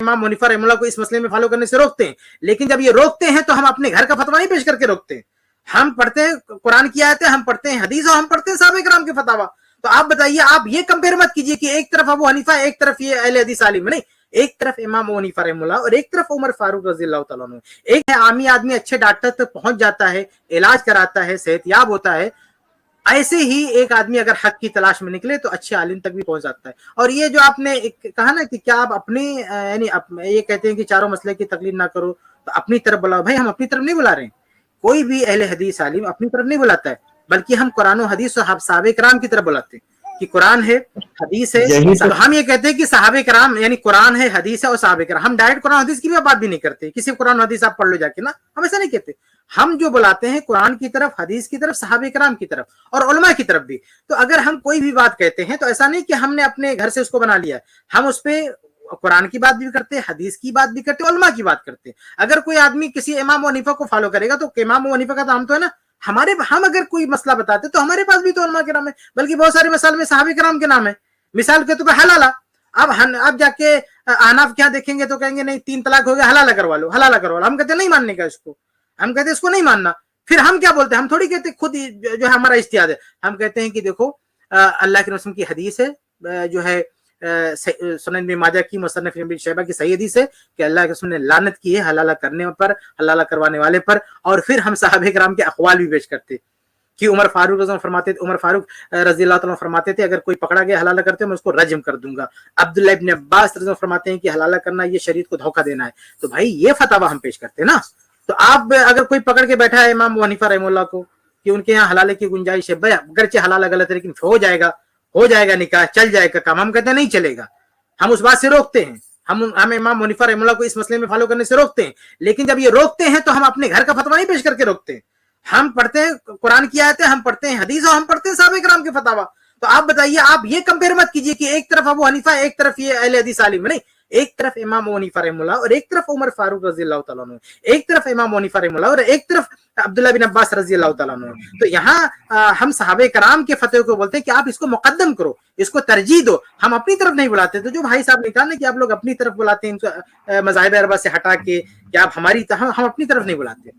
इमाम हनीफा रहमतुल्लाह को इस मसले में फॉलो करने से रोकते हैं, लेकिन जब ये रोकते हैं तो हम अपने घर का फतवा नहीं पेश करके रोकते हैं। हम पढ़ते हैं कुरान की आयतें, हम पढ़ते हैं हदीस और हम पढ़ते हैं सहाबा किराम के फतवा। तो आप बताइए, आप ये कंपेयर मत कीजिए कि एक तरफ अबू हनीफा, एक तरफ ये अहले हदीस आलिम, नहीं, एक तरफ इमाम अबू हनीफा रहमतुल्लाह और एक तरफ उमर फारूक रज़ियल्लाहु ताला अन्हु। एक है आमी आदमी अच्छे डॉक्टर तक पहुंच जाता है, इलाज कराता है, सेहतयाब होता है, ऐसे ही एक आदमी अगर हक की तलाश में निकले तो अच्छे आलिम तक भी पहुंच जाता है। और ये जो आपने कहा ना कि क्या आप अपने यानी ये कहते हैं कि चारों मसले की तकलीद ना करो तो अपनी तरफ बुलाओ, भाई हम अपनी तरफ नहीं बुला रहे हैं। कोई भी अहले हदीस आलिम अपनी तरफ नहीं बुलाता है, बल्कि हम कुरान और हदीस और सहाबे किराम की तरफ बुलाते हैं कि कुरान है, हदीस है। तो हम ये कहते हैं कि सहाबे किराम यानी कुरान है, हदीस है और सहाबे किराम। हम डायरेक्ट कुरान हदीस की भी बात भी नहीं करते, किसी कुरान हदीस आप पढ़ लो जाके ना, हम ऐसा नहीं कहते। हम जो बुलाते हैं कुरान की तरफ, हदीस की तरफ, सहाबे किराम की तरफ और उलमा की तरफ भी। तो अगर हम कोई भी बात कहते हैं तो ऐसा नहीं कि हमने अपने घर से उसको बना लिया, हम उस पर कुरान की बात भी करते हैं, हदीस की बात भी करते हैं, उलमा की बात करते हैं। अगर कोई आदमी किसी इमाम अबू हनीफा को फॉलो करेगा तो इमाम अबू हनीफा का नाम तो है ना, हम अगर कोई मसला बताते तो हमारे पास भी तो उलमा किराम है, बल्कि बहुत सारे मसाले में सहाबे किराम के नाम है। मिसाल के तौर पर हलाला, अब जाके अहनाफ क्या देखेंगे तो कहेंगे नहीं 3 तलाक हो गया, हलाला करवा लो, हलाला करवा लो। हम कहते नहीं मानने का इसको, हम कहते इसको नहीं मानना। फिर हम क्या बोलते हैं, हम थोड़ी कहते खुद जो है हमारा इज्तिहाद है, हम कहते हैं कि देखो अल्लाह के रसूल की हदीस है, जो है सुनन इब्न माजा की, मुसन्नफ इब्न शैबा की सही हदीस है कि अल्लाह के रसूल ने लानत की है हलाला करने पर, हलाला करवाने वाले पर। और फिर हम सहाबे किराम के अक़वाल भी पेश करते कि उमर फारूक रज़ियल्लाहु ताला फरमाते थे अगर कोई पकड़ा गया हलाला करते मैं उसको रज्म कर दूंगा। अब्दुल्लाह इब्न अब्बास फरमाते हैं कि हलाला करना ये शरीयत को धोखा देना है। तो भाई ये फतवा हम पेश करते हैं ना। तो आप अगर कोई पकड़ के बैठा है इमाम अबू हनीफा रहमतुल्लाह को कि उनके यहाँ हलाले की गुंजाइश है, अगरचे हलाला गलत है लेकिन हो जाएगा निकाह, चल जाएगा काम, हम कहते हैं नहीं चलेगा, हम उस बात से रोकते हैं। हम इमाम अबू हनीफा रहमतुल्लाह को इस मसले में फॉलो करने से रोकते हैं, लेकिन जब ये रोकते हैं तो हम अपने घर का फतवा नहीं पेश करके रोकते हैं। हम पढ़ते हैं कुरान की आयतें, हम पढ़ते हैं हदीस और हम पढ़ते हैं सहाबा किराम के फतवा। तो आप बताइए, आप ये कंपेयर मत कीजिए कि एक तरफ अबू हनीफा, एक तरफ ये अहले हदीस आलिम, नहीं, एक तरफ इमाम अबू हनीफा रहमतुल्लाह और एक तरफ उमर फारूक रज़ियल्लाहु ताला अन्हु, एक तरफ इमाम अबू हनीफा रहमतुल्लाह और एक तरफ अब्दुल्लाह बिन अब्बास रज़ियल्लाहु ताला अन्हु। तो यहाँ हम सहाबे किराम के फतवे को बोलते हैं कि आप इसको मुकद्दम करो, इसको तरजीह दो, हम अपनी तरफ नहीं बुलाते। तो जो भाई साहब ने कहा ना कि आप लोग अपनी तरफ बुलाते हैं मज़ाहिब अरबा से हटा के, कि आप हमारी हम अपनी तरफ नहीं बुलाते।